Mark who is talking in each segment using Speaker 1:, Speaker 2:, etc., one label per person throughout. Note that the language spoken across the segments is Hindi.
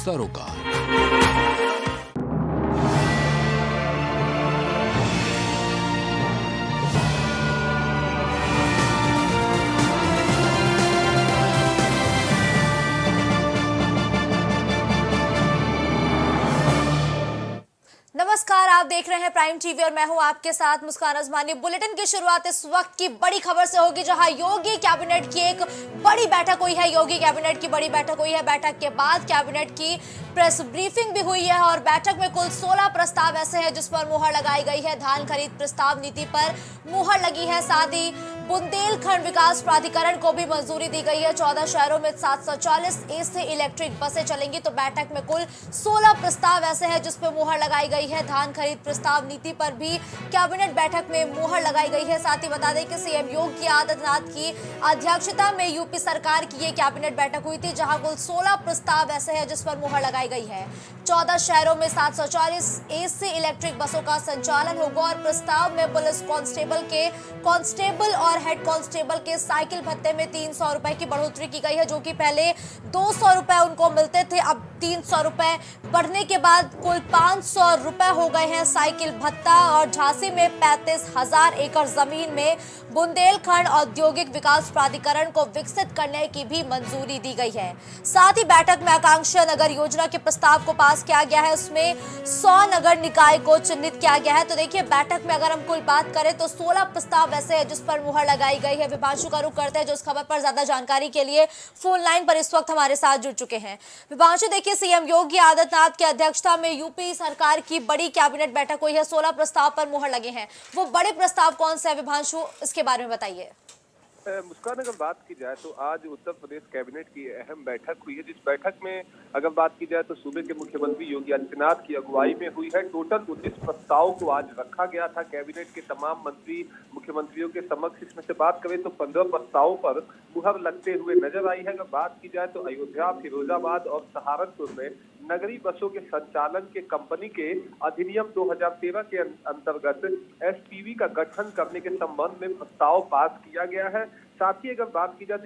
Speaker 1: सरोकार।
Speaker 2: नमस्कार, आप देख रहे हैं प्राइम टीवी और मैं हूं आपके साथ मुस्कान अजमानी। बुलेटिन की शुरुआत इस वक्त की बड़ी खबर से होगी, जहां योगी कैबिनेट की एक बड़ी बैठक हुई है। योगी कैबिनेट की बड़ी बैठक हुई है। बैठक के बाद कैबिनेट की प्रेस ब्रीफिंग भी हुई है और बैठक में कुल 16 प्रस्ताव ऐसे हैं जिस पर मुहर लगाई गई है। धान खरीद प्रस्ताव नीति पर मुहर लगी है। साथ ही बुंदेलखंड विकास प्राधिकरण को भी मंजूरी दी गई है। 14 शहरों में 740 AC इलेक्ट्रिक बसें चलेंगी। तो बैठक में कुल 16 प्रस्ताव ऐसे हैं जिस पर मुहर लगाई गई है। धान खरीद प्रस्ताव नीति पर भी कैबिनेट बैठक में मुहर लगाई गई है। साथ ही बता दें कि सीएम योगी आदित्यनाथ की अध्यक्षता में यूपी सरकार की ये कैबिनेट बैठक हुई थी, जहां कुल 16 प्रस्ताव ऐसे हैं जिस पर मुहर लगाई गई है। 14 शहरों में 740 AC इलेक्ट्रिक बसों का संचालन होगा और प्रस्ताव में पुलिस कांस्टेबल और हेड कांस्टेबल के साइकिल भत्ते में 300 रुपए की बढ़ोतरी की गई है, जो कि पहले 200 रुपए उनको मिलते थे। अब 300 रुपए बढ़ने के बाद कुल 500 रुपए हो गए हैं साइकिल भत्ता। और झांसी में 35,000 एकड़ जमीन में बुंदेलखंड औद्योगिक विकास प्राधिकरण को विकसित करने की भी मंजूरी दी गई है। साथ ही बैठक में आकांक्षी नगर योजना के प्रस्ताव को पास किया गया है। उसमें 100 नगर निकाय को चिन्हित किया गया है। तो देखिए, बैठक में अगर हम कुल बात करें तो 16 प्रस्ताव ऐसे हैं जिस पर मुहर लगाई गई है। विभांशु का रुख करते हैं जो इस खबर पर ज्यादा जानकारी के लिए फोन लाइन पर इस वक्त हमारे साथ जुड़ चुके हैं। विभांशु, देखिए, सीएम योगी आदित्यनाथ की अध्यक्षता में यूपी सरकार की बड़ी कैबिनेट बैठक हुई है। 16 प्रस्ताव पर मुहर लगे हैं। वो बड़े प्रस्ताव कौन से हैं विभांशु, इसके बारे में बताइए।
Speaker 3: मुस्कान, अगर बात की जाए तो आज उत्तर प्रदेश कैबिनेट की अहम बैठक हुई है, जिस बैठक में अगर बात की जाए तो सूबे के मुख्यमंत्री योगी आदित्यनाथ की अगुवाई में हुई है। टोटल 19 प्रस्ताव को आज रखा गया था कैबिनेट के तमाम मंत्री मुख्यमंत्रियों के समक्ष। इसमें से बात करें तो 15 प्रस्तावों पर मुहर लगते हुए नजर आई है। अगर बात की जाए तो अयोध्या, फिरोजाबाद और सहारनपुर में नगरीय बसों के संचालन के कंपनी के अधिनियम 2013 के अंतर्गत SPV का गठन करने के संबंध में प्रस्ताव पास किया गया है। साथ ही अगर बात की जाए तो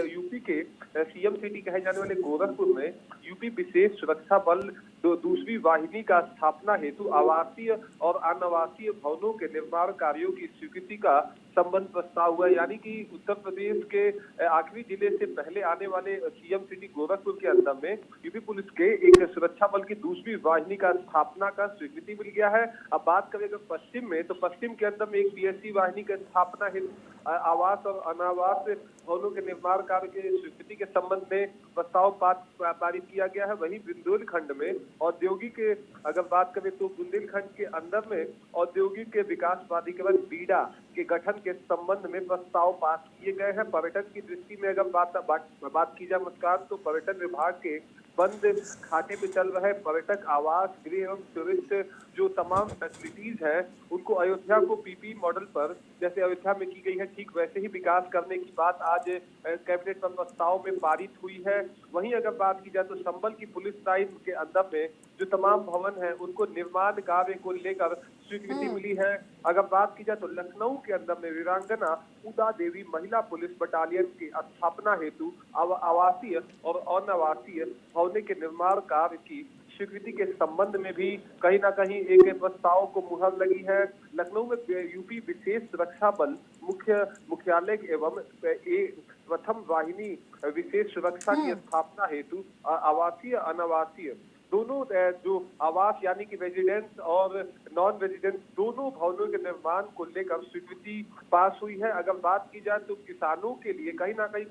Speaker 3: यूपी के CM सिटी कहे जाने वाले गोरखपुर में यूपी विशेष सुरक्षा बल दूसरी वाहिनी का स्थापना हेतु आवासीय और अनावासीय भवनों के निर्माण कार्यों की स्वीकृति का संबंध प्रस्ताव हुआ। यानी कि उत्तर प्रदेश के आखिरी जिले से पहले आने वाले CM सिटी गोरखपुर के अंदर में यूपी पुलिस के एक सुरक्षा बल की दूसरी वाहिनी का स्थापना का स्वीकृति मिल गया है। अब बात करें अगर पश्चिम में, तो पश्चिम के अंदर में एक PSC वाहिनी का स्थापना हेतु आवास और अनावास भवनों के निर्माण कार्य के स्वीकृति के संबंध में प्रस्ताव पारित किया गया है। वहीं बुंदेलखंड में औद्योगिक अगर बात करें तो बुंदेलखंड के अंदर में औद्योगिक विकास प्राधिकरण बीडा के गठन के संबंध में प्रस्ताव पास किए गए हैं। पर्यटन की दृष्टि में अगर बात की जाए मुस्कान, तो पर्यटन विभाग के बंद खाते में चल रहे पर्यटक आवास गृह एवं टूरिस्ट जो तमाम फैसिलिटीज है, उनको अयोध्या को PP मॉडल पर जैसे अयोध्या में की गई है, ठीक वैसे ही विकास करने की बात आज कैबिनेट में प्रस्ताव में पारित हुई है। वहीं अगर बात की जाए तो संबल की पुलिस लाइन के अंदर में जो तमाम भवन है, उनको निर्माण कार्य को लेकर स्वीकृति मिली है। अगर बात की जाए तो लखनऊ के अंदर में वीरांगना उदा देवी महिला पुलिस बटालियन की स्थापना हेतु आवासीय और अनावासीय भवन के निर्माण कार्य की स्वीकृति के संबंध में भी कहीं ना कहीं एक प्रस्ताव को मुहर लगी है। लखनऊ में यूपी विशेष सुरक्षा बल मुख्यालय एवं प्रथम वाहिनी विशेष सुरक्षा की स्थापना हेतु आवासीय अनावासीय दोनों जो आवास यानी कि रेजिडेंस और नॉन रेजिडेंस दोनों भवनों के निर्माण को लेकर स्वीकृति पास हुई है। अगर बात की जाए तो किसानों के लिए कहीं ना कहीं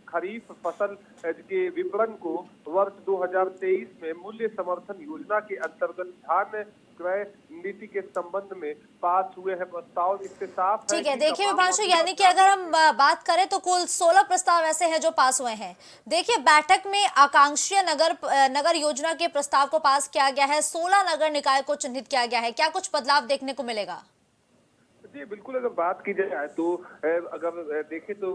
Speaker 3: खरीफ फसल के विपणन को वर्ष 2023 में मूल्य समर्थन योजना के अंतर्गत धान क्रय नीति के संबंध में पास हुए हैं प्रस्ताव। इससे साफ
Speaker 2: ठीक है। देखिए विभांशु, यानी कि अगर हम बात करें तो कुल 16 प्रस्ताव ऐसे हैं जो पास हुए हैं। देखिए, बैठक में आकांक्षी नगर योजना के प्रस्ताव को पास किया गया है। 16 नगर निकाय को चिन्हित किया गया है। क्या कुछ बदलाव देखने को मिलेगा?
Speaker 3: जी बिल्कुल, अगर बात की जाए तो अगर देखें तो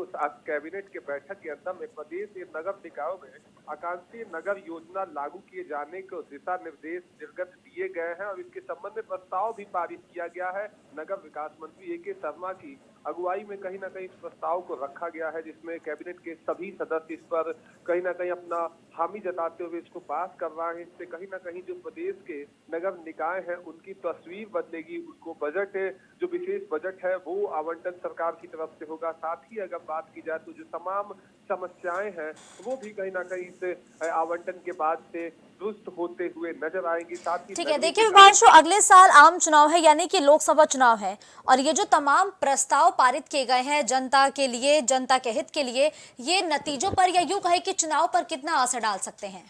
Speaker 3: कैबिनेट के बैठक के अंदर में प्रदेश के नगर निकायों में आकांक्षी नगर योजना लागू किए जाने को दिशा निर्देश निर्गत किए गए हैं और इसके संबंध में प्रस्ताव भी पारित किया गया है। नगर विकास मंत्री AK शर्मा की अगुवाई में कहीं ना कहीं इस प्रस्ताव को रखा गया है, जिसमें कैबिनेट के सभी सदस्य इस पर कहीं ना कहीं अपना हामी जताते हुए इसको पास कर रहा है। इससे कहीं ना कहीं जो प्रदेश के नगर निकाय हैं उनकी तस्वीर बदलेगी। उनको बजट, जो विशेष बजट है वो आवंटन सरकार की तरफ से होगा। साथ ही अगर बात की जाए तो जो तमाम समस्याएं हैं वो भी कहीं ना कहीं इस आवंटन के बाद से दुरुस्त होते हुए नजर आएंगी। साथ ही
Speaker 2: ठीक है, देखिए विभांशु, अगले साल आम चुनाव है, यानी कि लोकसभा चुनाव है, और ये जो तमाम प्रस्ताव पारित किए गए हैं जनता के लिए, जनता के हित के लिए, ये नतीजों पर या यूं कहे कि चुनाव पर कितना असर डाल सकते हैं?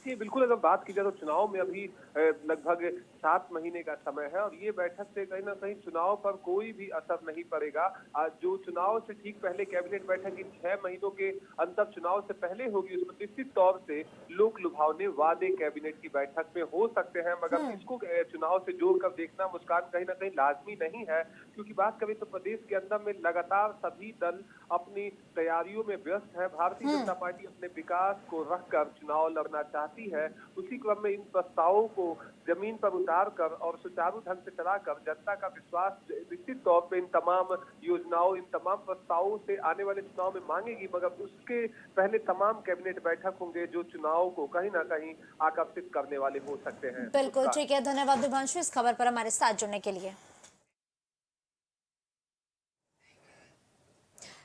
Speaker 3: जी बिल्कुल, अगर बात की जाए तो चुनाव में अभी लगभग 7 महीने का समय है और ये बैठक से कहीं ना कहीं चुनाव पर कोई भी असर नहीं पड़ेगा। जो चुनाव से ठीक पहले कैबिनेट बैठक इन 6 महीनों के अंतर चुनाव से पहले होगी, उसमें निश्चित तौर से लोक लुभावने वादे कैबिनेट की बैठक में हो सकते हैं, मगर इसको चुनाव से जोड़कर देखना मुस्कान कहीं ना कहीं लाजमी नहीं है। क्योंकि बात करें तो प्रदेश के अंदर में लगातार सभी दल अपनी तैयारियों में व्यस्त है। भारतीय जनता पार्टी अपने विकास को रखकर चुनाव लड़ना चाहती है। उसी क्रम में इन प्रस्तावों को जमीन पर उतार कर और सुचारू ढंग से चलाकर जनता का विश्वास निश्चित तौर पे इन तमाम योजनाओं, इन तमाम प्रस्तावों से आने वाले चुनाव में मांगेगी। मगर उसके पहले तमाम कैबिनेट बैठक होंगे जो चुनाव को कहीं ना कहीं आकर्षित करने वाले हो सकते हैं।
Speaker 2: बिल्कुल ठीक है, धन्यवाद विभांशु इस खबर पर हमारे साथ जुड़ने के लिए।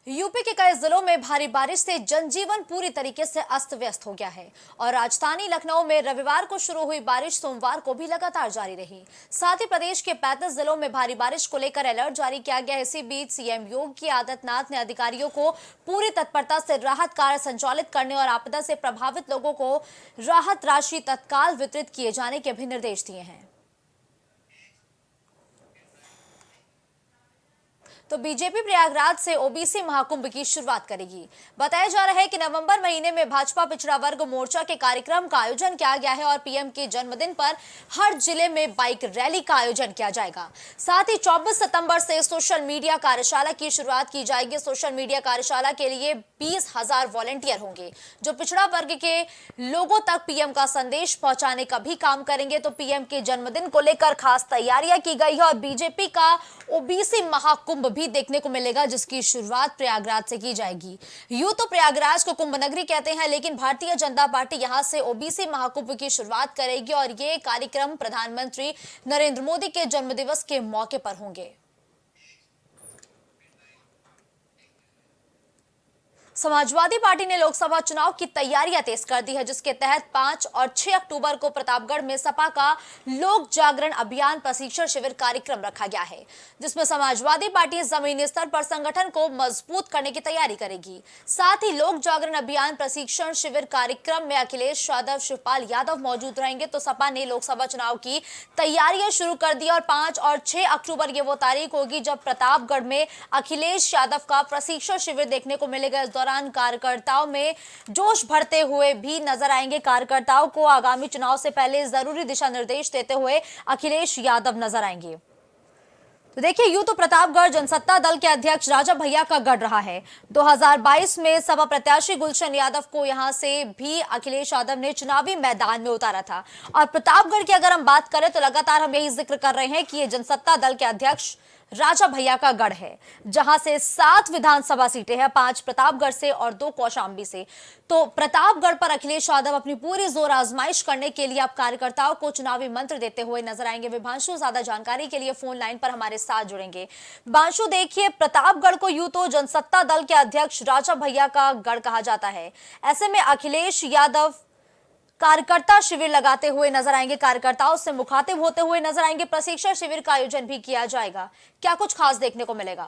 Speaker 2: यूपी के कई जिलों में भारी बारिश से जनजीवन पूरी तरीके से अस्त व्यस्त हो गया है और राजधानी लखनऊ में रविवार को शुरू हुई बारिश सोमवार को भी लगातार जारी रही। साथ ही प्रदेश के 35 जिलों में भारी बारिश को लेकर अलर्ट जारी किया गया। इसी बीच सीएम योगी आदित्यनाथ ने अधिकारियों को पूरी तत्परता से राहत कार्य संचालित करने और आपदा से प्रभावित लोगों को राहत राशि तत्काल वितरित किए जाने के भी निर्देश दिए हैं। तो बीजेपी प्रयागराज से ओबीसी महाकुंभ की शुरुआत करेगी। बताया जा रहा है कि नवंबर महीने में भाजपा पिछड़ा वर्ग मोर्चा के कार्यक्रम का आयोजन किया गया है और पीएम के जन्मदिन पर हर जिले में बाइक रैली का आयोजन किया जाएगा। साथ ही 24 सितंबर से सोशल मीडिया कार्यशाला की शुरुआत की जाएगी। सोशल मीडिया कार्यशाला के लिए 20,000 वॉलंटियर होंगे जो पिछड़ा वर्ग के लोगों तक पीएम का संदेश पहुंचाने का भी काम करेंगे। तो पीएम के जन्मदिन को लेकर खास तैयारियां की गई है और बीजेपी का ओबीसी महाकुंभ भी देखने को मिलेगा जिसकी शुरुआत प्रयागराज से की जाएगी। यूं तो प्रयागराज को कुंभ नगरी कहते हैं, लेकिन भारतीय जनता पार्टी यहां से ओबीसी महाकुंभ की शुरुआत करेगी और ये कार्यक्रम प्रधानमंत्री नरेंद्र मोदी के जन्मदिवस के मौके पर होंगे। समाजवादी पार्टी ने लोकसभा चुनाव की तैयारियां तेज कर दी है, जिसके तहत 5 और 6 अक्टूबर को प्रतापगढ़ में सपा का लोक जागरण अभियान प्रशिक्षण शिविर कार्यक्रम रखा गया है, जिसमें समाजवादी पार्टी जमीनी स्तर पर संगठन को मजबूत करने की तैयारी करेगी। साथ ही लोक जागरण अभियान प्रशिक्षण शिविर कार्यक्रम में अखिलेश यादव, शिवपाल यादव मौजूद रहेंगे। तो सपा ने लोकसभा चुनाव की तैयारियां शुरू कर दी और 5 और 6 अक्टूबर ये वो तारीख होगी जब प्रतापगढ़ में अखिलेश यादव का प्रशिक्षण शिविर देखने को मिलेगा। इस दौरान कार्यकर्ताओं में जोश भरते हुए भी नजर आएंगे। कार्यकर्ताओं को आगामी चुनाव से पहले जरूरी दिशा निर्देश देते हुए अखिलेश यादव नजर आएंगे। तो देखिए, यूं तो प्रतापगढ़ जनसत्ता दल के अध्यक्ष राजा भैया का गढ़ रहा है। 2022 में सपा प्रत्याशी गुलशन यादव को यहां से भी अखिलेश यादव ने चुनावी मैदान में उतारा था। और प्रतापगढ़ की अगर हम बात करें तो लगातार हम यही जिक्र कर रहे हैं कि ये जनसत्ता दल के अध्यक्ष राजा भैया का गढ़ है, जहां से 7 विधानसभा सीटें हैं, 5 प्रतापगढ़ से और 2 कौशाम्बी से। तो प्रतापगढ़ पर अखिलेश यादव अपनी पूरी जोर आजमाइश करने के लिए अब कार्यकर्ताओं को चुनावी मंत्र देते हुए नजर आएंगे। विभांशु ज्यादा जानकारी के लिए फोन लाइन पर हमारे साथ जुड़ेंगे। विभांशु, देखिए, प्रतापगढ़ को यूं तो जनसत्ता दल के अध्यक्ष राजा भैया का गढ़ कहा जाता है, ऐसे में अखिलेश यादव कार्यकर्ता शिविर लगाते हुए नजर आएंगे, कार्यकर्ताओं से मुखातिब होते हुए नजर आएंगे। प्रशिक्षण शिविर का आयोजन भी किया जाएगा, क्या कुछ खास देखने को मिलेगा?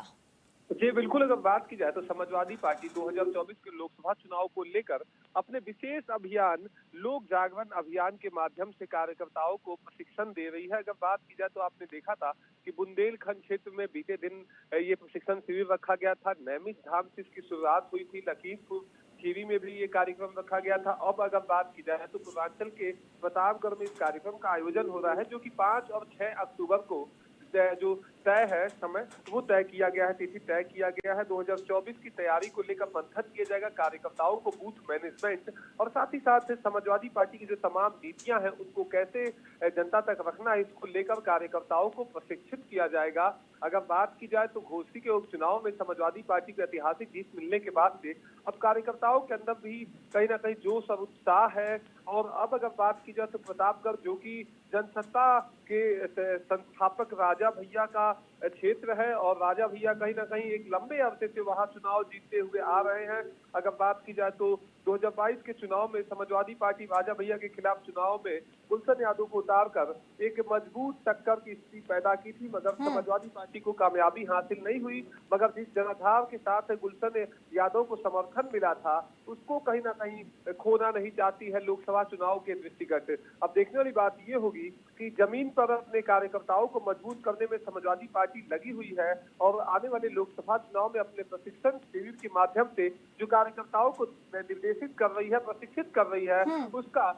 Speaker 3: जी बिल्कुल, अगर बात की जाए तो समाजवादी पार्टी 2024 के लोकसभा चुनाव को लेकर अपने विशेष अभियान लोक जागरण अभियान के माध्यम से कार्यकर्ताओं को प्रशिक्षण दे रही है। अगर बात की जाए तो आपने देखा था कि बुंदेलखंड क्षेत्र में बीते दिन ये प्रशिक्षण शिविर रखा गया था। नैमिष धाम से इसकी शुरुआत हुई थी, लखीमपुर खीरी में भी ये कार्यक्रम रखा गया था। अब अगर बात की जाए तो पूर्वांचल के प्रतापगढ़ में इस कार्यक्रम का आयोजन हो रहा है, जो कि 5 और 6 अक्टूबर को जो तय है समय, वो तय किया गया है, तिथि तय किया गया है। 2024 की तैयारी को लेकर मंथन किया जाएगा, कार्यकर्ताओं को बूथ मैनेजमेंट और साथ ही साथ समाजवादी पार्टी की जो तमाम नीतियां हैं उनको कैसे जनता तक रखना है, इसको लेकर कार्यकर्ताओं को प्रशिक्षित किया जाएगा। अगर बात की जाए तो घोसी के उपचुनाव में समाजवादी पार्टी को ऐतिहासिक जीत मिलने के बाद से अब कार्यकर्ताओं के अंदर भी कहीं ना कहीं जोश और उत्साह है। और अब अगर बात की जाए तो प्रतापगढ़, जो कि जनसत्ता के संस्थापक राजा भैया का क्षेत्र है और राजा भैया कहीं ना कहीं एक लंबे अरसे से वहां चुनाव जीतते हुए आ रहे हैं। अगर बात की जाए तो 2022 के चुनाव में समाजवादी पार्टी राजा भैया के खिलाफ चुनाव में गुलशन यादव को उतारकर एक मजबूत टक्कर की स्थिति पैदा की थी, मगर समाजवादी पार्टी को कामयाबी हासिल नहीं हुई। मगर जिस जनाधार के साथ गुलशन यादव को समर्थन मिला था उसको कहीं ना कहीं खोना नहीं चाहती है लोकसभा चुनाव के दृष्टिगत। अब देखने वाली बात ये होगी कि जमीन पर अपने कार्यकर्ताओं को मजबूत करने में समाजवादी पार्टी लगी हुई है और आने वाले लोकसभा चुनाव में अपने प्रशिक्षण शिविर के माध्यम से जो कार्यकर्ताओं को निर्देशित कर रही है, प्रशिक्षित कर रही है, उसका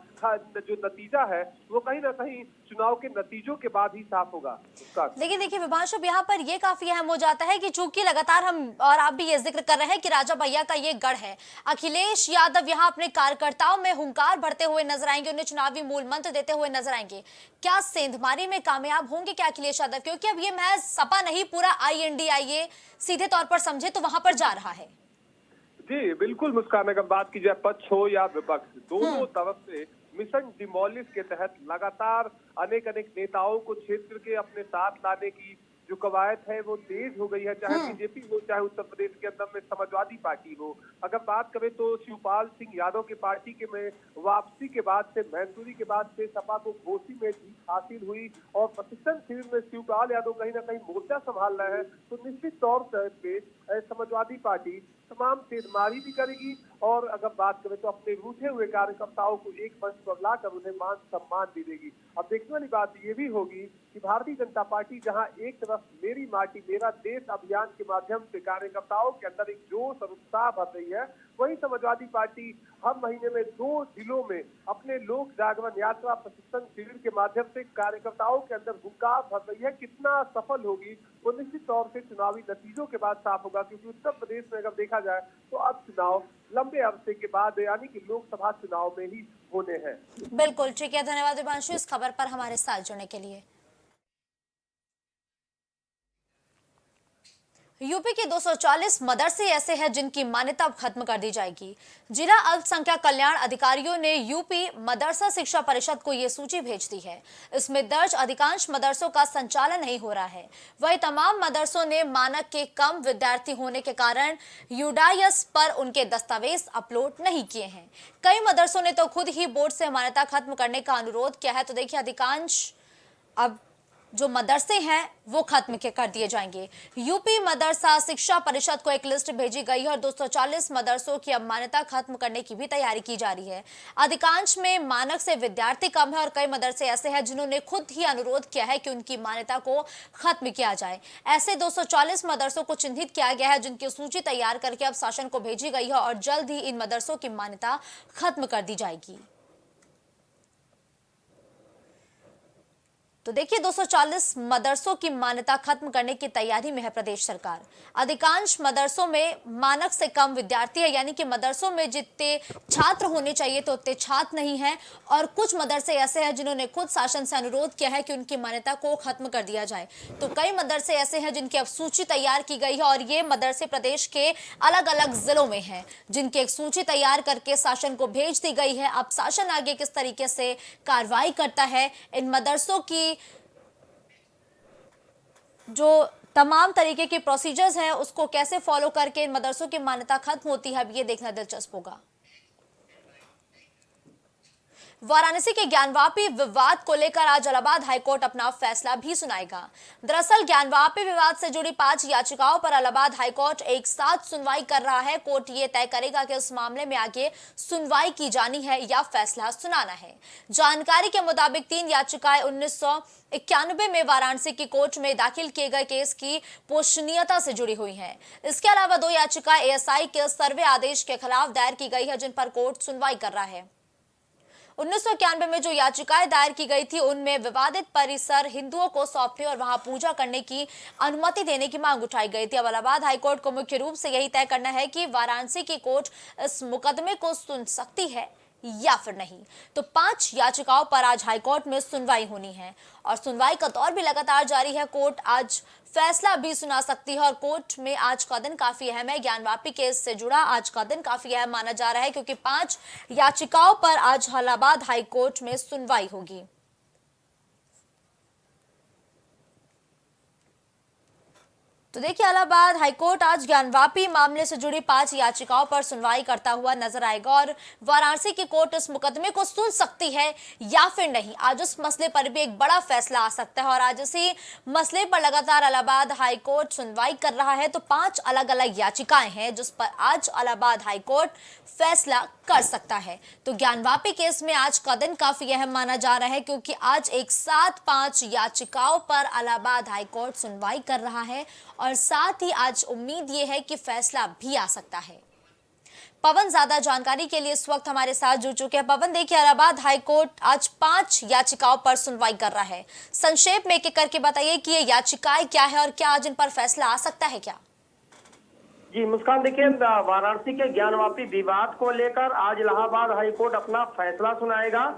Speaker 3: जो नतीजा है वो कहीं ना कहीं चुनाव के नतीजों के बाद ही साफ होगा उसका।
Speaker 2: लेकिन देखिए विभांशु, यहाँ पर ये काफी अहम हो जाता है कि चूंकि लगातार हम और आप भी ये जिक्र कर रहे हैं कि राजा भैया का ये गढ़ है, अखिलेश यादव यहाँ अपने कार्यकर्ताओं में हुंकार भरते हुए नजर आएंगे, उन्हें चुनावी मूल मंत्र देते हुए नजर आएंगे। क्या सेंधमारी में कामयाब होंगे क्या अखिलेश यादव? क्योंकि अब ये महज सपा नहीं, पूरा INDIA सीधे तौर पर समझे तो वहां पर जा रहा है।
Speaker 3: जी बिल्कुल मुस्कान, अगर बात की जाए पक्ष हो या विपक्ष, दोनों तरफ से मिशन डिमोलिश के तहत लगातार अनेक नेताओं को क्षेत्र के अपने साथ लाने की जो कवायद है वो तेज हो गई है, चाहे बीजेपी हो चाहे उत्तर प्रदेश के अंदर में समाजवादी पार्टी हो। अगर बात करें तो शिवपाल सिंह यादव के पार्टी के में वापसी के बाद से, मैनपुरी के बाद से सपा को घोसी में जीत हासिल हुई और प्रशिक्षण शिविर में शिवपाल यादव कहीं ना कहीं मोर्चा संभाल रहे हैं, तो निश्चित तौर पे समाजवादी पार्टी तमाम तेजमारी भी करेगी और अगर बात करें तो अपने रूठे हुए कार्यकर्ताओं को एक मंच पर लाकर उन्हें मान सम्मान भी देगी। अब देखने वाली बात ये भी होगी कि भारतीय जनता पार्टी जहां एक तरफ मेरी माटी मेरा देश अभियान के माध्यम से कार्यकर्ताओं के अंदर एक जोश और उत्साह भर रही है, वहीं समाजवादी पार्टी हर महीने में 2 जिलों में अपने लोक जागरण यात्रा प्रशिक्षण शिविर के माध्यम से कार्यकर्ताओं के अंदर हुंकार भर रही है। कितना सफल होगी वो निश्चित तौर से चुनावी नतीजों के बाद साफ होगा, क्योंकि उत्तर प्रदेश में अगर देखा जाए तो अब चुनाव लंबे अरसे के बाद यानी कि लोकसभा चुनाव में ही होने हैं।
Speaker 2: बिल्कुल ठीक है, धन्यवाद विभांशु इस खबर पर हमारे साथ जुड़ने के लिए। यूपी के 240 मदरसे ऐसे हैं जिनकी मान्यता अब खत्म कर दी जाएगी। जिला अल्पसंख्यक कल्याण अधिकारियों ने यूपी मदरसा शिक्षा परिषद को ये सूची भेज दी है। इसमें दर्ज अधिकांश मदरसों का संचालन नहीं हो रहा है। वही तमाम मदरसों ने मानक के कम विद्यार्थी होने के कारण यूडाइस पर उनके दस्तावेज अपलोड नहीं किए हैं। कई मदरसों ने तो खुद ही बोर्ड से मान्यता खत्म करने का अनुरोध किया है। तो देखिए अधिकांश अब जो मदरसे हैं वो खत्म कर दिए जाएंगे। यूपी मदरसा शिक्षा परिषद को एक लिस्ट भेजी गई है और 240 मदरसों की अब मान्यता खत्म करने की भी तैयारी की जा रही है। अधिकांश में मानक से विद्यार्थी कम है और कई मदरसे ऐसे हैं जिन्होंने खुद ही अनुरोध किया है कि उनकी मान्यता को खत्म किया जाए। ऐसे 240 मदरसों को चिन्हित किया गया है जिनकी सूची तैयार करके अब शासन को भेजी गई है और जल्द ही इन मदरसों की मान्यता खत्म कर दी जाएगी। तो देखिए 240 मदरसों की मान्यता खत्म करने की तैयारी में है प्रदेश सरकार। अधिकांश मदरसों में मानक से कम विद्यार्थी है, यानी कि मदरसों में जितने छात्र होने चाहिए तो उतने छात्र नहीं हैं और कुछ मदरसे ऐसे हैं जिन्होंने खुद शासन से अनुरोध किया है कि उनकी मान्यता को खत्म कर दिया जाए। तो कई मदरसे ऐसे हैं जिनकी अब सूची तैयार की गई है और ये मदरसे प्रदेश के अलग अलग जिलों में हैं जिनकी एक सूची तैयार करके शासन को भेज दी गई है। अब शासन आगे किस तरीके से कार्रवाई करता है, इन मदरसों की जो तमाम तरीके के प्रोसीजर्स हैं उसको कैसे फॉलो करके इन मदरसों की मान्यता खत्म होती है, अब ये देखना दिलचस्प होगा। वाराणसी के ज्ञानवापी विवाद को लेकर आज इलाहाबाद हाईकोर्ट अपना फैसला भी सुनाएगा। दरअसल ज्ञानवापी विवाद से जुड़ी 5 याचिकाओं पर इलाहाबाद हाईकोर्ट एक साथ सुनवाई कर रहा है। कोर्ट ये तय करेगा कि इस मामले में आगे सुनवाई की जानी है या फैसला सुनाना है। जानकारी के मुताबिक 3 याचिकाएं 1991 में वाराणसी की कोर्ट में दाखिल किए गए केस की पोषणीयता से जुड़ी हुई हैं। इसके अलावा 2 याचिकाएं ASI के सर्वे आदेश के खिलाफ दायर की गई है जिन पर कोर्ट सुनवाई कर रहा है। 1991 में जो याचिकाएं दायर की गई थी उनमें विवादित परिसर हिंदुओं को सौंपने और वहां पूजा करने की अनुमति देने की मांग उठाई गई थी। अब इलाहाबाद हाईकोर्ट को मुख्य रूप से यही तय करना है कि वाराणसी की कोर्ट इस मुकदमे को सुन सकती है या फिर नहीं। तो 5 याचिकाओं पर आज हाईकोर्ट में सुनवाई होनी है और सुनवाई का दौर भी लगातार जारी है। कोर्ट आज फैसला भी सुना सकती है और कोर्ट में आज का दिन काफी अहम है। ज्ञानवापी केस से जुड़ा आज का दिन काफी अहम माना जा रहा है क्योंकि 5 याचिकाओं पर आज इलाहाबाद हाईकोर्ट में सुनवाई होगी। तो देखिए, इलाहाबाद हाईकोर्ट आज ज्ञानवापी मामले से जुड़ी 5 याचिकाओं पर सुनवाई करता हुआ नजर आएगा और वाराणसी की कोर्ट इस मुकदमे को सुन सकती है या फिर नहीं। आज उस मसले पर भी एक बड़ा फैसला आ सकता है और आज इसी मसले पर लगातार इलाहाबाद हाईकोर्ट सुनवाई कर रहा है। तो 5 अलग अलग याचिकाएं हैं जिस पर आज इलाहाबाद हाईकोर्ट फैसला कर सकता है। तो ज्ञानवापी केस में आज का दिन काफी अहम माना जा रहा है क्योंकि आज एक साथ 5 याचिकाओं पर इलाहाबाद हाईकोर्ट सुनवाई कर रहा है और साथ ही आज उम्मीद ये है कि फैसला भी आ सकता है। पवन ज्यादा जानकारी के लिए इस वक्त हमारे साथ जुड़ चुके हैं। पवन, देखिए, इलाहाबाद हाईकोर्ट आज 5 याचिकाओं पर सुनवाई कर रहा है। संक्षेप में एक-एक करके बताइए कि ये याचिकाएं क्या है और क्या आज इन पर फैसला आ सकता है क्या?
Speaker 1: जी मुस्कान, देखिए, वाराणसी के ज्ञानवापी विवाद को लेकर आज इलाहाबाद हाईकोर्ट अपना फैसला सुनाएगा।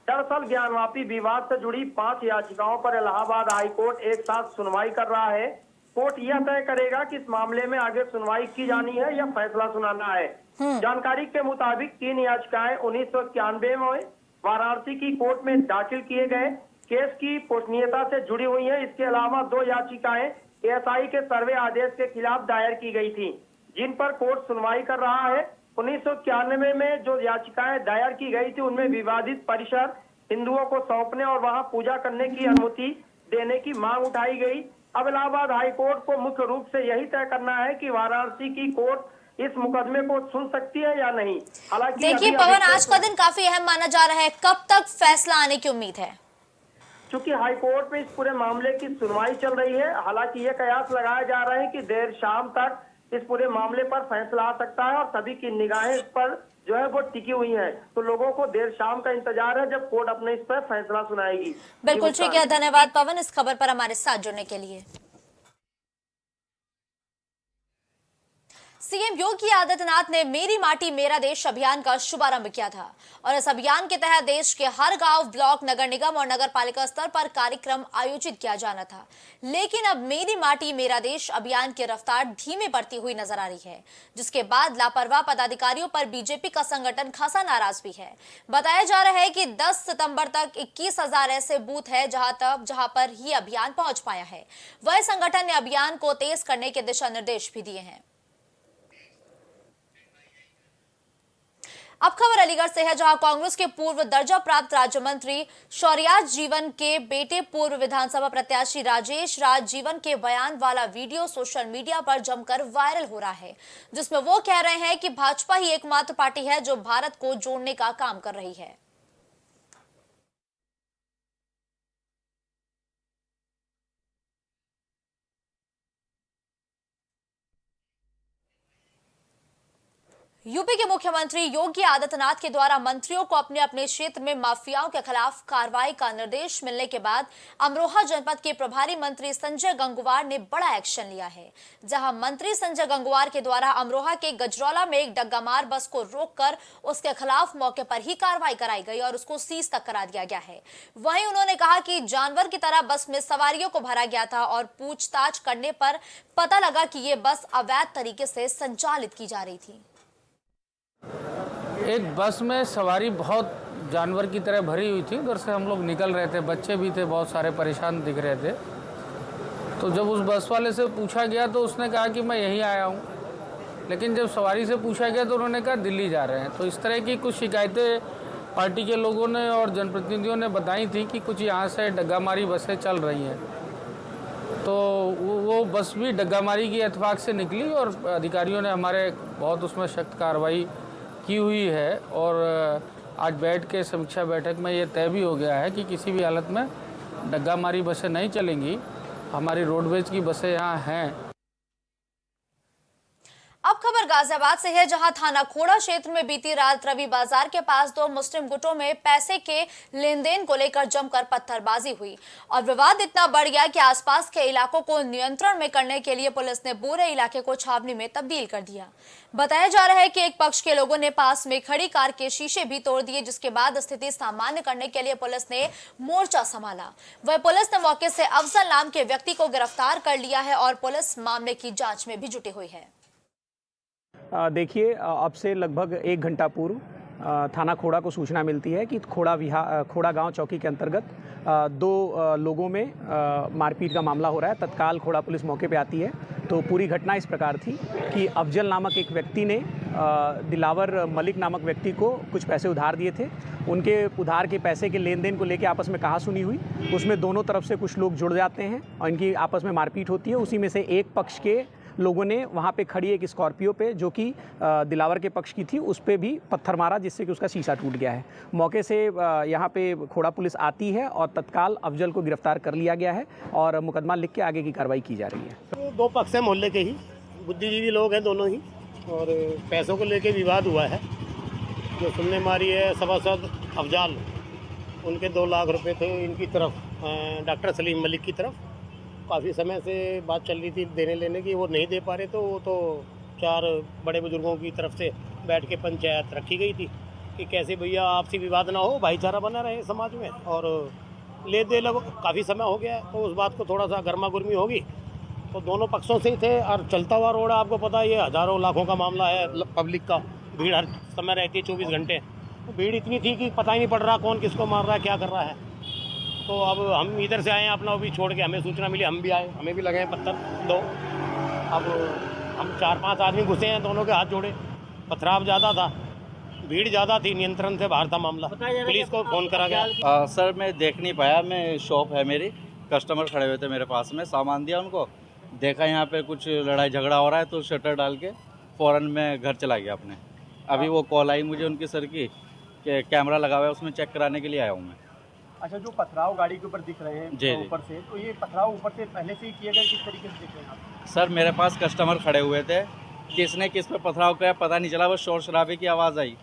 Speaker 1: दरअसल ज्ञानवापी विवाद से जुड़ी 5 याचिकाओं पर इलाहाबाद हाईकोर्ट एक साथ सुनवाई कर रहा है। कोर्ट यह तय करेगा कि इस मामले में आगे सुनवाई की जानी है या फैसला सुनाना है। जानकारी के मुताबिक 3 याचिकाएं 1991 में वाराणसी की कोर्ट में दाखिल किए गए केस की पोषणीयता से जुड़ी हुई है। इसके अलावा 2 याचिकाएं एएसआई के सर्वे आदेश के खिलाफ दायर की गई थी जिन पर कोर्ट सुनवाई कर रहा है। 1991 में जो याचिकाएं दायर की गई थी उनमें विवादित परिसर हिंदुओं को सौंपने और वहां पूजा करने की अनुमति देने की मांग उठाई गई। अब इलाहाबाद हाईकोर्ट को मुख्य रूप से यही तय करना है कि वाराणसी की कोर्ट इस मुकदमे को सुन सकती है या नहीं। हालांकि
Speaker 2: देखिए पवन, आज का दिन काफी अहम माना जा रहा है, कब तक फैसला आने की उम्मीद है?
Speaker 1: चूंकि हाईकोर्ट में इस पूरे मामले की सुनवाई चल रही है, हालांकि ये कयास लगाया जा रहा है कि देर शाम तक इस पूरे मामले पर फैसला आ सकता है और सभी की निगाहें इस पर जो है वो टिकी हुई हैं। तो लोगों को देर शाम का इंतजार है जब कोर्ट अपने इस पर फैसला सुनाएगी।
Speaker 2: बिल्कुल ठीक है, धन्यवाद पवन इस खबर पर हमारे साथ जुड़ने के लिए। सीएम योगी आदित्यनाथ ने मेरी माटी मेरा देश अभियान का शुभारंभ किया था और इस अभियान के तहत देश के हर गांव, ब्लॉक, नगर निगम और नगर पालिका स्तर पर कार्यक्रम आयोजित किया जाना था। लेकिन अब मेरी माटी मेरा देश अभियान की रफ्तार धीमे पड़ती हुई नजर आ रही है, जिसके बाद लापरवाह पदाधिकारियों पर बीजेपी का संगठन खासा नाराज भी है। बताया जा रहा है कि 10 सितंबर तक 21,000 ऐसे बूथ है जहां पर ही अभियान पहुंच पाया है। वह संगठन ने अभियान को तेज करने के दिशा निर्देश भी दिए हैं। अब खबर अलीगढ़ से है, जहां कांग्रेस के पूर्व दर्जा प्राप्त राज्य मंत्री शौर्याज जीवन के बेटे पूर्व विधानसभा प्रत्याशी राजेश राज जीवन के बयान वाला वीडियो सोशल मीडिया पर जमकर वायरल हो रहा है, जिसमें वो कह रहे हैं कि भाजपा ही एकमात्र पार्टी है जो भारत को जोड़ने का काम कर रही है। यूपी के मुख्यमंत्री योगी आदित्यनाथ के द्वारा मंत्रियों को अपने अपने क्षेत्र में माफियाओं के खिलाफ कार्रवाई का निर्देश मिलने के बाद अमरोहा जनपद के प्रभारी मंत्री संजय गंगवार ने बड़ा एक्शन लिया है, जहां मंत्री संजय गंगवार के द्वारा अमरोहा के गजरौला में एक डग्गामार बस को रोककर उसके खिलाफ मौके पर ही कार्रवाई कराई गई और उसको सीज तक करा दिया गया है। वहीं उन्होंने कहा कि जानवर की तरह बस में सवारियों को भरा गया था और पूछताछ करने पर पता लगा कि ये बस अवैध तरीके से संचालित की जा रही थी।
Speaker 4: एक बस में सवारी बहुत जानवर की तरह भरी हुई थी। उधर से हम लोग निकल रहे थे, बच्चे भी थे, बहुत सारे परेशान दिख रहे थे। तो जब उस बस वाले से पूछा गया तो उसने कहा कि मैं यहीं आया हूँ, लेकिन जब सवारी से पूछा गया तो उन्होंने कहा दिल्ली जा रहे हैं। तो इस तरह की कुछ शिकायतें पार्टी के लोगों ने और जनप्रतिनिधियों ने बताई थी कि कुछ यहाँ से डग्गामारी बसें चल रही हैं। तो वो बस भी डग्गामारी की इत्तेफाक से निकली और अधिकारियों ने हमारे बहुत उसमें सख्त कार्रवाई की हुई है और आज बैठ के समीक्षा बैठक में ये तय भी हो गया है कि किसी भी हालत में डग्गामारी बसें नहीं चलेंगी। हमारी रोडवेज की बसें यहाँ हैं।
Speaker 2: अब खबर गाजियाबाद से है, जहां थाना खोड़ा क्षेत्र में बीती रात रवि बाजार के पास दो मुस्लिम गुटों में पैसे के लेन देन को लेकर जमकर पत्थरबाजी हुई और विवाद इतना बढ़ गया कि आसपास के इलाकों को नियंत्रण में करने के लिए पुलिस ने पूरे इलाके को छावनी में तब्दील कर दिया। बताया जा रहा है कि एक पक्ष के लोगों ने पास में खड़ी कार के शीशे भी तोड़ दिए, जिसके बाद स्थिति सामान्य करने के लिए पुलिस ने मोर्चा संभाला। वह पुलिस ने मौके से अफजल नाम के व्यक्ति को गिरफ्तार कर लिया है और पुलिस मामले की जांच में भी जुटी हुई है।
Speaker 5: देखिए, अब से लगभग 1 घंटा पूर्व थाना खोड़ा को सूचना मिलती है कि खोड़ा गांव चौकी के अंतर्गत दो लोगों में मारपीट का मामला हो रहा है। तत्काल खोड़ा पुलिस मौके पे आती है तो पूरी घटना इस प्रकार थी कि अफजल नामक एक व्यक्ति ने दिलावर मलिक नामक व्यक्ति को कुछ पैसे उधार दिए थे। उनके उधार के पैसे के लेन देन को लेकर आपस में कहासुनी हुई। उसमें दोनों तरफ से कुछ लोग जुड़ जाते हैं और इनकी आपस में मारपीट होती है। उसी में से एक पक्ष के लोगों ने वहाँ पे खड़ी एक स्कॉर्पियो पे, जो कि दिलावर के पक्ष की थी, उस पे भी पत्थर मारा, जिससे कि उसका शीशा टूट गया है। मौके से यहाँ पे खोड़ा पुलिस आती है और तत्काल अफजल को गिरफ्तार कर लिया गया है और मुकदमा लिख के आगे की कार्रवाई की जा रही है।
Speaker 6: तो दो पक्ष हैं, मोहल्ले के ही बुद्धिजीवी लोग हैं दोनों ही, और पैसों को लेके विवाद हुआ है। जो सुनने मारी है सभासद अफजाल, उनके 2 लाख रुपए थे इनकी तरफ, डॉक्टर सलीम मलिक की तरफ। काफ़ी समय से बात चल रही थी देने लेने की, वो नहीं दे पा रहे, तो वो तो 4 बड़े बुजुर्गों की तरफ से बैठ के पंचायत रखी गई थी कि कैसे भैया आपसी विवाद ना हो, भाईचारा बना रहे समाज में। और ले दे लगो काफ़ी समय हो गया, तो उस बात को थोड़ा सा गर्मा गर्मी होगी। तो दोनों पक्षों से ही थे और चलता हुआ रोड है, आपको पता है ये हज़ारों लाखों का मामला है, पब्लिक का भीड़ हर समय रहती है 24 घंटे। तो भीड़ इतनी थी कि पता ही नहीं पड़ रहा कौन किसको मार रहा है, क्या कर रहा है। तो अब हम इधर से आए हैं, अपना भी छोड़ के, हमें सूचना मिली, हम भी आए, हमें भी लगे हैं पत्थर 2। अब हम 4-5 आदमी घुसे हैं, दोनों के हाथ जोड़े। पथराव ज़्यादा था, भीड़ ज़्यादा थी, नियंत्रण से बाहर था मामला, पुलिस को फ़ोन करा गया।
Speaker 7: सर मैं देख नहीं पाया, मैं शॉप है मेरी, कस्टमर खड़े हुए थे मेरे पास में, सामान दिया उनको, देखा यहाँ पे कुछ लड़ाई झगड़ा हो रहा है तो शटर डाल के फ़ौरन मैं घर चला गया अपने। अभी वो कॉल आई मुझे उनकी सर की कि कैमरा लगा हुआ है, उसमें चेक कराने के लिए आया हूँ मैं।
Speaker 6: अच्छा, जो पथराव गाड़ी के ऊपर दिख रहे हैं
Speaker 7: जी
Speaker 6: ऊपर से, तो ये पथराव ऊपर से पहले से ही किए गए, किस तरीके से दिख रहे हैं आप?
Speaker 7: सर मेरे पास कस्टमर खड़े हुए थे, किसने किस पे पथराव किया पता नहीं चला, बस शोर शराबे की आवाज़ आई।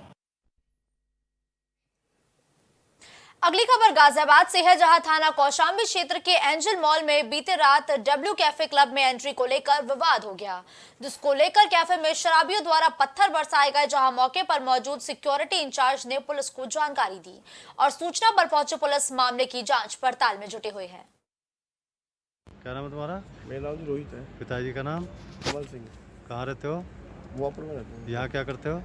Speaker 2: अगली खबर गाजियाबाद से है, जहां थाना कौशाम्बी क्षेत्र के एंजल मॉल में बीते रात डब्ल्यू कैफे क्लब में एंट्री को लेकर विवाद हो गया, जिसको लेकर कैफे में शराबियों द्वारा पत्थर बरसाए गए। जहां मौके पर मौजूद सिक्योरिटी इंचार्ज ने पुलिस को जानकारी दी और सूचना पर पहुंची पुलिस मामले की जांच पड़ताल में जुटी हुई है।
Speaker 8: क्या नाम है तुम्हारा?
Speaker 9: मेरा नाम रोहित है।
Speaker 8: पिताजी का नाम?
Speaker 9: कमल सिंह।
Speaker 8: कहाँ रहते हो?
Speaker 9: वहाँ में रहते हैं।
Speaker 8: यहाँ क्या करते हो?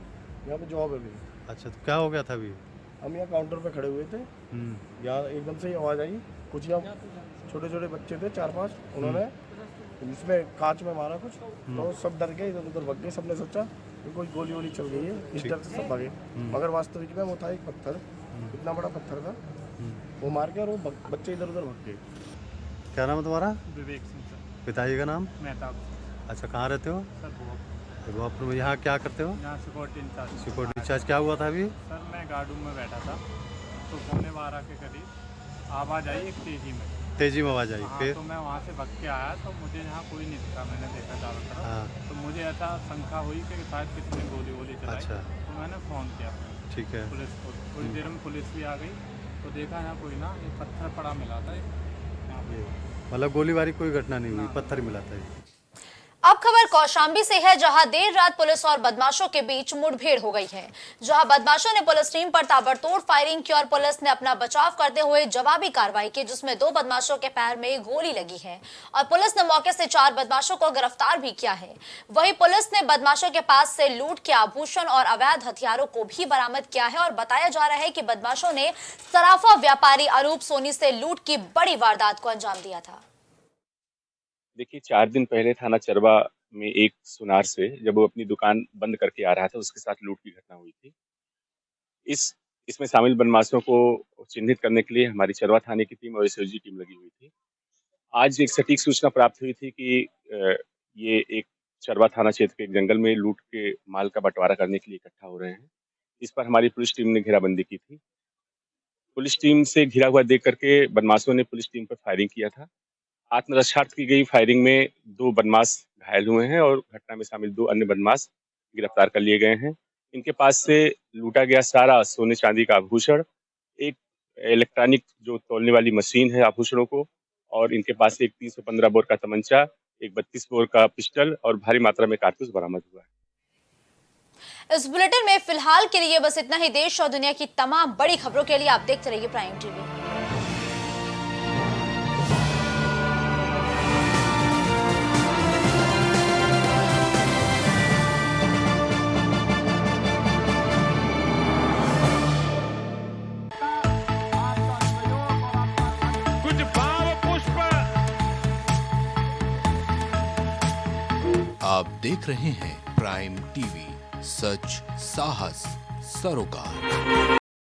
Speaker 9: यहाँ पे जॉब है मेरी।
Speaker 8: अच्छा, तो क्या हो गया था अभी?
Speaker 9: हम यहाँ काउंटर पे खड़े हुए थे, यहाँ एकदम से ही आवाज़ आई। कुछ यहाँ छोटे छोटे बच्चे थे 4-5, उन्होंने इसमें कांच में मारा कुछ, तो सब डर गए, इधर उधर भाग गए। सबने सोचा कि कोई गोली वोली चल गई है, इस डर से सब भागे। मगर वास्तविक में वो था एक पत्थर, इतना बड़ा पत्थर था, वो मार के और वो बच्चे इधर उधर भाग गए।
Speaker 8: क्या नाम है तुम्हारा?
Speaker 10: विवेक सिंह सर।
Speaker 8: पिताजी का नाम?
Speaker 10: मेहताब।
Speaker 8: अच्छा, कहाँ रहते हो?
Speaker 10: सर
Speaker 8: गोवापुर में। यहाँ क्या करते हो?
Speaker 10: यहाँ सिक्योरिटी इंचार्ज।
Speaker 8: Security in charge. क्या हुआ था अभी?
Speaker 10: सर मैं गार्ड रूम में बैठा था, तो 11:15 के करीब आवाज़ आई एक तेज़ी में आवाज़ आई। फिर तो मैं वहाँ से भाग के आया, तो मुझे यहाँ कोई नहीं दिखा, मैंने देखा चारों तरफ। तो मुझे ऐसा शंका हुई कि शायद किसी ने गोली वोली चलाई।
Speaker 8: अच्छा।
Speaker 10: तो मैंने फ़ोन किया
Speaker 8: ठीक है
Speaker 10: पुलिस को। थोड़ी देर में पुलिस भी आ गई, तो देखा यहाँ कोई ना, एक पत्थर पड़ा मिला था यहाँ पे।
Speaker 8: मतलब गोलीबारी कोई घटना नहीं हुई, पत्थर मिला था।
Speaker 2: अब खबर कौशाम्बी से है, जहां देर रात पुलिस और बदमाशों के बीच मुठभेड़ हो गई है। जहां बदमाशों ने पुलिस टीम पर ताबड़तोड़ फायरिंग की और पुलिस ने अपना बचाव करते हुए जवाबी कार्रवाई की, जिसमें 2 बदमाशों के पैर में गोली लगी है और पुलिस ने मौके से 4 बदमाशों को गिरफ्तार भी किया है। वहीं पुलिस ने बदमाशों के पास से लूट के आभूषण और अवैध हथियारों को भी बरामद किया है और बताया जा रहा है कि बदमाशों ने सराफा व्यापारी अनूप सोनी से लूट की बड़ी वारदात को अंजाम दिया था।
Speaker 11: देखिए, 4 दिन पहले थाना चरवा में एक सुनार से जब वो अपनी दुकान बंद करके आ रहा था, उसके साथ लूट की घटना हुई थी। इसमें शामिल बदमाशों को चिन्हित करने के लिए हमारी चरवा थाने की टीम और एसओजी टीम लगी हुई थी। आज एक सटीक सूचना प्राप्त हुई थी कि ये एक चरवा थाना क्षेत्र के एक जंगल में लूट के माल का बंटवारा करने के लिए इकट्ठा हो रहे हैं। इस पर हमारी पुलिस टीम ने घेराबंदी की थी। पुलिस टीम से घिरा हुआ देख करके बदमाशों ने पुलिस टीम पर फायरिंग किया था। आत्मरक्षार्थ की गई फायरिंग में 2 बदमाश घायल हुए हैं और घटना में शामिल 2 अन्य बदमाश गिरफ्तार कर लिए गए हैं। इनके पास से लूटा गया सारा सोने चांदी का आभूषण, एक इलेक्ट्रॉनिक जो तौलने वाली मशीन है आभूषणों को, और इनके पास से एक 315 बोर का तमंचा, एक 32 बोर का पिस्टल और भारी मात्रा में कारतूस बरामद हुआ है।
Speaker 2: इस बुलेटिन में फिलहाल के लिए बस इतना ही। देश और दुनिया की तमाम बड़ी खबरों के लिए आप देखते रहिए प्राइम टीवी।
Speaker 12: आप देख रहे हैं प्राइम टीवी, सच साहस सरोकार।